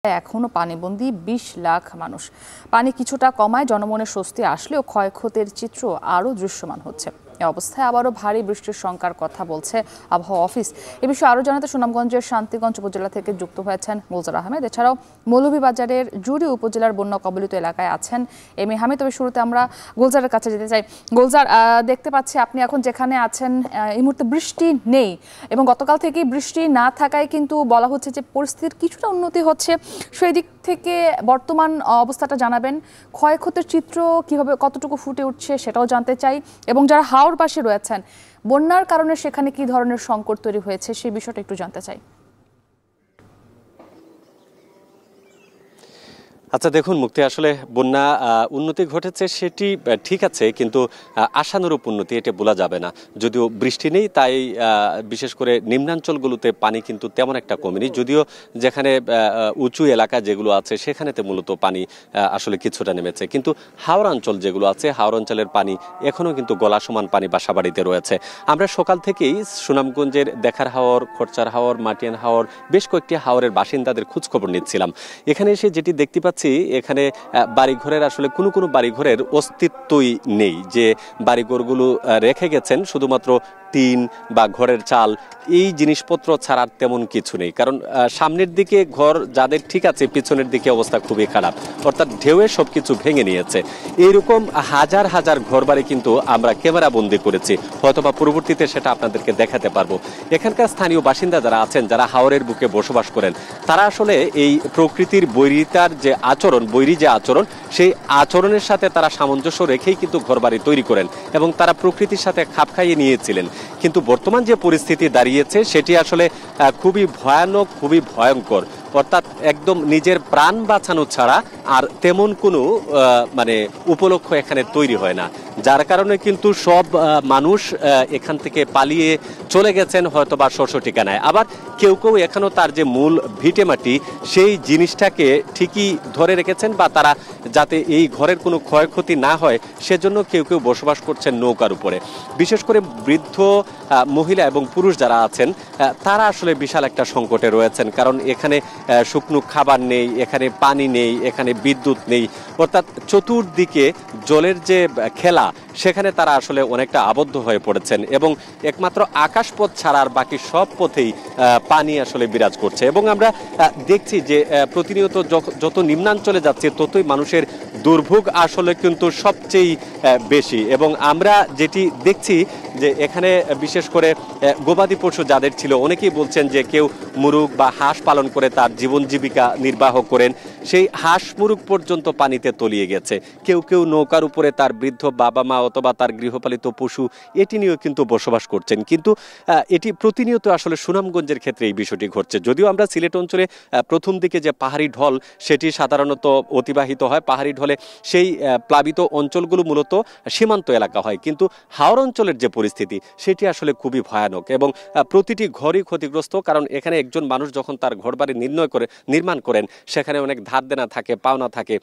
এখনো পানিবন্দী ২০ লাখ মানুষ। পানি কিছুটা কমায় জনমনের স্বস্তি আসলেও ক্ষয়ক্ষতির চিত্র আরও দৃশ্যমান হচ্ছে। এ অবস্থায় আবারও ভারী বৃষ্টির শঙ্কার কথা বলছে আবহাওয়া অফিস। এ বিষয়ে আরও জানাতে সুনামগঞ্জের শান্তিগঞ্জ উপজেলা থেকে যুক্ত হয়েছেন গুলজার আহমেদ। এছাড়াও মৌলভীবাজারের জুড়ি উপজেলার বন্যা কবলিত এলাকায় আছেন এম এ হামিদ। তবে শুরুতে আমরা গুলজারের কাছে যেতে চাই। গুলজার, দেখতে পাচ্ছি আপনি এখন যেখানে আছেন এই মুহূর্তে বৃষ্টি নেই এবং গতকাল থেকেই বৃষ্টি না থাকায় কিন্তু বলা হচ্ছে যে পরিস্থিতির কিছুটা উন্নতি হচ্ছে। সেই দিক থেকে বর্তমান অবস্থাটা জানাবেন। ক্ষয়ক্ষতির চিত্র কিভাবে কতটুকু ফুটে উঠছে সেটাও জানতে চাই, এবং যারা হাওর পাশে রয়েছেন বন্যার কারণে সেখানে কি ধরনের সংকট তৈরি হয়েছে সেই বিষয়টা একটু জানতে চাই। আচ্ছা দেখুন মুক্তি, আসলে বন্যা উন্নতি ঘটেছে সেটি ঠিক আছে, কিন্তু আশানুরূপ উন্নতি এটা বলা যাবে না। যদিও বৃষ্টি নেই তাই বিশেষ করে নিম্নাঞ্চলগুলোতে পানি কিন্তু তেমন একটা কমেনি, যদিও যেখানে উঁচু এলাকা যেগুলো আছে সেখানেতে মূলত পানি আসলে কিছুটা নেমেছে, কিন্তু হাওর অঞ্চল যেগুলো আছে হাওর অঞ্চলের পানি এখনও কিন্তু গলা সমান পানি বাসাবাড়িতে রয়েছে। আমরা সকাল থেকেই সুনামগঞ্জের দেখার হাওর, খরচার হাওর, মাটিয়ান হাওর, বেশ কয়েকটি হাওরের বাসিন্দাদের খোঁজখবর নিচ্ছিলাম। এখানে এসে যেটি দেখতে পাচ্ছি এখানে বাড়িঘরের আসলে কোনো বাড়িঘরের অস্তিত্বই নেই, যে বাড়িঘরগুলো রেখে গেছেন শুধুমাত্র টিন বা ঘরের চাল, এই জিনিসপত্র ছাড়ার তেমন কিছু নেই। কারণ সামনের দিকে ঘর যাদের ঠিক আছে, পিছনের দিকে অবস্থা খুবই খারাপ, অর্থাৎ ঢেউয়ে সবকিছু ভেঙে নিয়েছে। এইরকম হাজার হাজার ঘরবাড়ি কিন্তু আমরা ক্যামেরা বন্দি করেছি, হয়তোবা পরবর্তীতে সেটা আপনাদেরকে দেখাতে পারবো। এখানকার স্থানীয় বাসিন্দা যারা আছেন, যারা হাওরের বুকে বসবাস করেন, তারা আসলে এই প্রকৃতির বৈরিতার যে বৈরী যে আচরণ, সেই আচরণের সাথে তারা সামঞ্জস্য রেখেই কিন্তু ঘরবাড়ি তৈরি করেন এবং তারা প্রকৃতির সাথে খাপ খাইয়ে নিয়েছিলেন। কিন্তু বর্তমান যে পরিস্থিতি দাঁড়িয়েছে সেটি আসলে খুবই ভয়ানক, খুবই ভয়ঙ্কর। অর্থাৎ একদম নিজের প্রাণ বাঁচানো ছাড়া আর তেমন কোনো উপলক্ষ এখানে তৈরি হয় না, যার কারণে কিন্তু সব মানুষ এখান থেকে পালিয়ে চলে গেছেন হয়তো বা শস্য ঠিকানায়। আবার কেউ কেউ এখনও তার যে মূল ভিটে মাটি সেই জিনিসটাকে ঠিকই ধরে রেখেছেন, বা তারা যাতে এই ঘরের কোনো ক্ষয়ক্ষতি না হয় সেজন্য কেউ কেউ বসবাস করছেন নৌকার উপরে। বিশেষ করে বৃদ্ধ মহিলা এবং পুরুষ যারা আছেন তারা আসলে বিশাল একটা সংকটে রয়েছেন, কারণ এখানে শুকনো খাবার নেই, এখানে পানি নেই, এখানে বিদ্যুৎ নেই, অর্থাৎ চতুর্দিকে জলের যে খেলা সেখানে তারা আসলে অনেকটা আবদ্ধ হয়ে পড়েছেন এবং একমাত্র আকাশপথ ছাড়ার বাকি সব পথেই পানি আসলে বিরাজ করছে। এবং আমরা দেখছি যে প্রতিনিয়ত যত নিম্নাঞ্চলে যাচ্ছে ততই মানুষের দুর্ভোগ আসলে কিন্তু সবচেয়ে বেশি। এবং আমরা যেটি দেখছি যে এখানে বিশেষ করে গবাদি পশু যাদের ছিল, অনেকেই বলছেন যে কেউ মুরগ বা হাঁস পালন করে তার জীবন জীবিকা নির্বাহ করেন, সেই হাঁস মুরগ পর্যন্ত পানিতে তলিয়ে গেছে। কেউ কেউ নৌকার উপরে তার বৃদ্ধ বাবা মা অথবা তার গৃহপালিত পশু এটি নিয়েও কিন্তু বসবাস করছেন। কিন্তু এটি প্রতিনিয়ত আসলে সুনামগঞ্জের ক্ষেত্রে এই বিষয়টি ঘটছে। যদিও আমরা সিলেট অঞ্চলে প্রথম দিকে যে পাহাড়ি ঢল সেটি সাধারণত অতিবাহিত হয়, পাহাড়ি ঢলে সেই প্লাবিত অঞ্চলগুলো মূলত সীমান্ত এলাকা হয়, কিন্তু হাওর অঞ্চলের যে পরিস্থিতি সেটি আসলে খুবই ভয়ানক এবং প্রতিটি ঘরই ক্ষতিগ্রস্ত। কারণ এখানে একজন মানুষ যখন তার ঘরবাড়ি নির্মাণ করেন সেখানে অনেক ধার দেনা থাকে, পাওনা থাকে।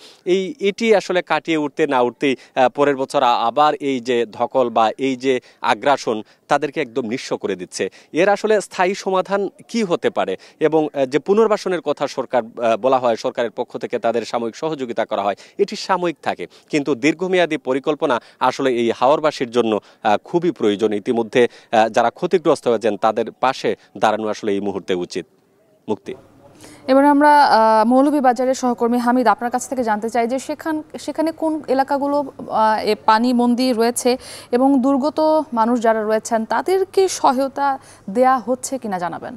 এটি আসলে কাটিয়ে উঠতে না উঠতেই পরের বছর আবার এই যে ধকল বা এই যে আগ্রাসন তাদেরকে একদম নিঃস্ব করে দিচ্ছে। এর আসলে স্থায়ী সমাধান কি হতে পারে, এবং যে পুনর্বাসনের কথা সরকার বলা হয়, সরকারের পক্ষ থেকে তাদের সাময়িক সহযোগিতা করা হয়, এটি সাময়িক থাকে, কিন্তু দীর্ঘমেয়াদী পরিকল্পনা আসলে এই হাওরবাসীর জন্য খুবই প্রয়োজন। ইতিমধ্যে যারা ক্ষতিগ্রস্ত হয়েছেন তাদের পাশে দাঁড়ানো আসলে এই মুহূর্তে উচিত। মুক্তি, এবার আমরা মৌলভীবাজারের সহকর্মী হামিদ আপনার কাছ থেকে জানতে চাই যে সেখানে কোন এলাকাগুলো পানিবন্দী রয়েছে এবং দুর্গত মানুষ যারা রয়েছেন তাদেরকে সহায়তা দেয়া হচ্ছে কিনা জানাবেন।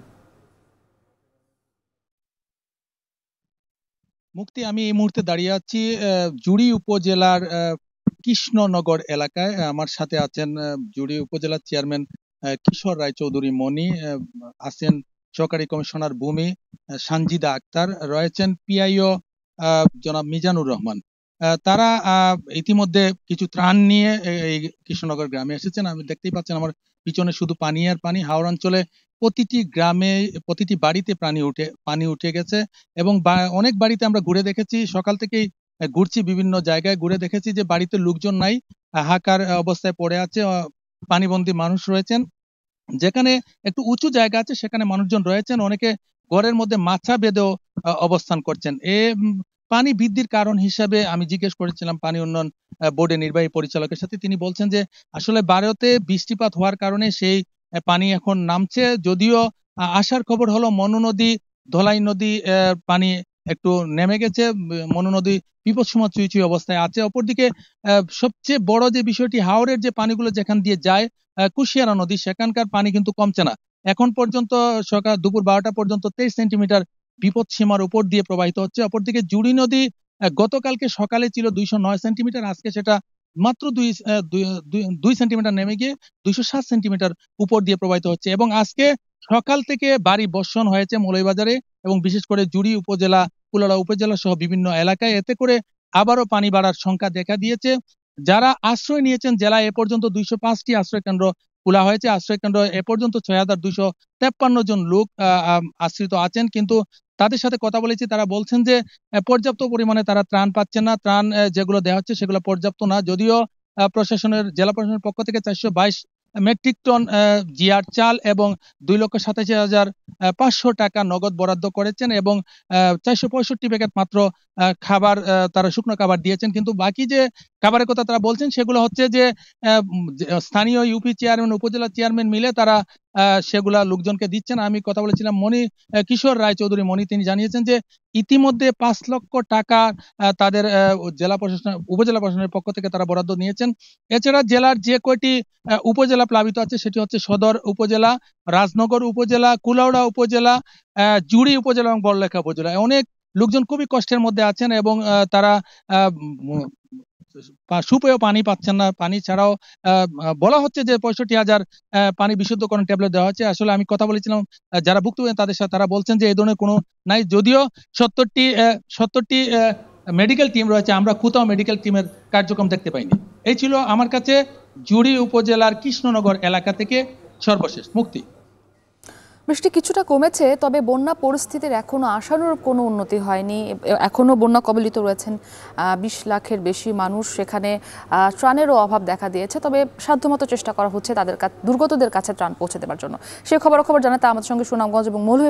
মুক্তি, আমি এই মুহূর্তে দাঁড়িয়ে আছি জুড়ি উপজেলার কৃষ্ণনগর এলাকায়। আমার সাথে আছেন জুড়ি উপজেলার চেয়ারম্যান কিশোর রায়চৌধুরী মনি, আছেন সহকারী কমিশনার ভূমি সানজিদা আক্তার, রয়েছেন পিআইও জনাব মিজানুর রহমান। তারা ইতিমধ্যে কিছু ত্রাণ নিয়ে এই কৃষ্ণনগর গ্রামে এসেছেন। আমি দেখতেই পাচ্ছেন আমার পিছনে শুধু পানি আর পানি। হাওর অঞ্চলে প্রতিটি গ্রামে, প্রতিটি বাড়িতে পানি উঠে গেছে এবং অনেক বাড়িতে আমরা ঘুরে দেখেছি, সকাল থেকেই ঘুরছি, বিভিন্ন জায়গায় ঘুরে দেখেছি যে বাড়িতে লোকজন নাই, হাহাকার অবস্থায় পড়ে আছে, পানিবন্দী মানুষ রয়েছেন। যেখানে একটু উঁচু জায়গা আছে সেখানে মানুষজন রয়েছেন, অনেকে ঘরের মধ্যে মাচা বেঁধেও অবস্থান করছেন। পানি বৃদ্ধির কারণ হিসাবে আমি জিজ্ঞেস করেছিলাম পানি উন্নয়ন বোর্ডের নির্বাহী পরিচালকের সাথে। তিনি বলছেন যে আসলে ভারতে বৃষ্টিপাত হওয়ার কারণে সেই পানি এখন নামছে। যদিও আসার খবর হলো মনু নদী, ধলাই নদী পানি একটু নেমে গেছে। মনু নদী বিপদসীমা চুঁই চুঁই অবস্থায় আছে। অপরদিকে সবচেয়ে বড় যে বিষয়টি, হাওরের যে পানিগুলো যেখান দিয়ে যায় কুশিয়ারা নদী, সেখানকার পানি কিন্তু কমছে না। এখন পর্যন্ত সকাল দুপুর 12টা পর্যন্ত 23 সেন্টিমিটার বিপদ সীমার উপর দিয়ে প্রবাহিত হচ্ছে। অপরদিকে জুড়ি নদী গতকালকে সকালে ছিল 209 সেন্টিমিটার, আজকে সেটা মাত্র 2 সেন্টিমিটার নেমে গিয়ে 207 সেন্টিমিটার উপর দিয়ে প্রবাহিত হচ্ছে। এবং আজকে সকাল থেকে ভারী বর্ষণ হয়েছে মৌলভীবাজারে এবং বিশেষ করে জুড়ি উপজেলা, কুলাউড়া উপজেলা সহ বিভিন্ন এলাকায়। এতে করে আবারও পানি বাড়ার শঙ্কা দেখা দিয়েছে। যারা আশ্রয় নিয়েছেন, জেলায় এ পর্যন্ত 205টি আশ্রয় কেন্দ্র খোলা হয়েছে। আশ্রয় কেন্দ্র এ পর্যন্ত 6,253 জন লোক আশ্রিত আছেন। কিন্তু তাদের সাথে কথা বলেছি, তারা বলছেন যে পর্যাপ্ত পরিমাণে তারা ত্রাণ পাচ্ছেন না। ত্রাণ যেগুলো দেওয়া হচ্ছে সেগুলো পর্যাপ্ত না। যদিও জেলা প্রশাসনের পক্ষ থেকে 422 মেট্রিক টন জিআর চাল এবং 2,87,500 টাকা নগদ বরাদ্দ করেছেন এবং 465 প্যাকেট মাত্র খাবার, তারা শুকনো খাবার দিয়েছেন। কিন্তু বাকি যে খাবারের কথা তারা বলছেন সেগুলো হচ্ছে যে স্থানীয় ইউপি চেয়ারম্যান, উপজেলা চেয়ারম্যান মিলে তারা সেগুলা লোকজনকে দিচ্ছেন। আমি কথা বলেছিলাম কিশোর রায়চৌধুরী মনি, তিনি জানিয়েছেন যে ইতিমধ্যে 5 লক্ষ টাকা তাদের উপজেলা প্রশাসনের পক্ষ থেকে তারা বরাদ্দ নিয়েছেন। এছাড়া জেলার যে কয়টি উপজেলা প্লাবিত আছে সেটি হচ্ছে সদর উপজেলা, রাজনগর উপজেলা, কুলাউড়া উপজেলা, জুড়ি উপজেলা এবং বড়লেখা উপজেলা। অনেক লোকজন খুবই কষ্টের মধ্যে আছেন এবং তারা সুপেয় পানি পাচ্ছেন না। পানি ছাড়াও বলা হচ্ছে যে 65,000 পানি বিশুদ্ধকরণ ট্যাবলেট দেওয়া হচ্ছে। আসলে আমি কথা বলেছিলাম যারা ভুক্তভোগী তাদের সাথে, তারা বলছেন যে এই ধরনের কোনো নাই। যদিও 70টি মেডিকেল টিম রয়েছে, আমরা কোথাও মেডিকেল টিমের কার্যক্রম দেখতে পাইনি। এই ছিল আমার কাছে জুড়ি উপজেলার কৃষ্ণনগর এলাকা থেকে সর্বশেষ মুক্তি। বৃষ্টি কিছুটা কমেছে, তবে বন্যা পরিস্থিতির এখনো আশানুরূপ কোনো উন্নতি হয়নি। এখনো বন্যা কবলিত রয়েছেন 20 লাখের বেশি মানুষ। সেখানে ত্রাণেরও অভাব দেখা দিয়েছে, তবে সাধ্যমতো চেষ্টা করা হচ্ছে তাদের দুর্গতদের কাছে ত্রাণ পৌঁছে দেওয়ার জন্য। সেই খবর জানাতে আমাদের সঙ্গে সুনামগঞ্জ এবং মৌলভীবাজার